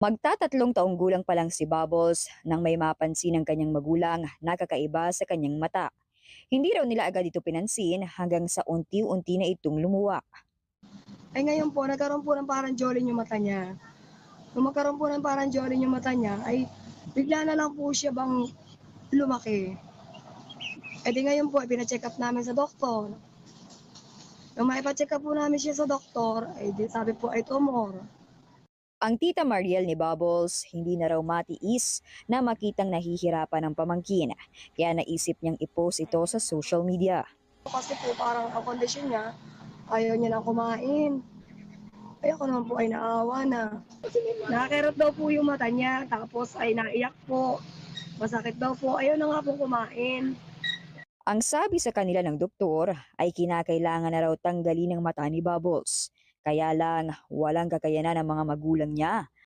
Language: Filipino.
Magtatatlong taong gulang pa lang si Bubbles nang may mapansin ng kanyang magulang na kakaiba sa kanyang mata. Hindi raw nila agad ito pinansin hanggang sa unti-unti na itong lumuwa. Ay ngayon po, nagkaroon po ng parang jolly yung mata niya. Nung magkaroon po ng parang jolly yung mata niya, ay bigla na lang po siya bang lumaki. E di ngayon po, pina-check up namin sa doktor. Nung maipa-check up po namin siya sa doktor, ay di, sabi po ay tumor. Ang tita Mariel ni Bubbles hindi na raw matiis na makitang nahihirapan ng pamangkin, kaya naisip niyang i-post ito sa social media. Kasi po parang ang kondisyon niya, ayaw niya na kumain. Ay ako naman po ay naawa na. Nakakirot daw po yung mata niya, tapos ay naiyak po. Masakit daw po, ayaw na nga po kumain. Ang sabi sa kanila ng doktor ay kinakailangan na raw tanggalin ang mata ni Bubbles. Kaya lang walang kakayanan ng mga magulang niya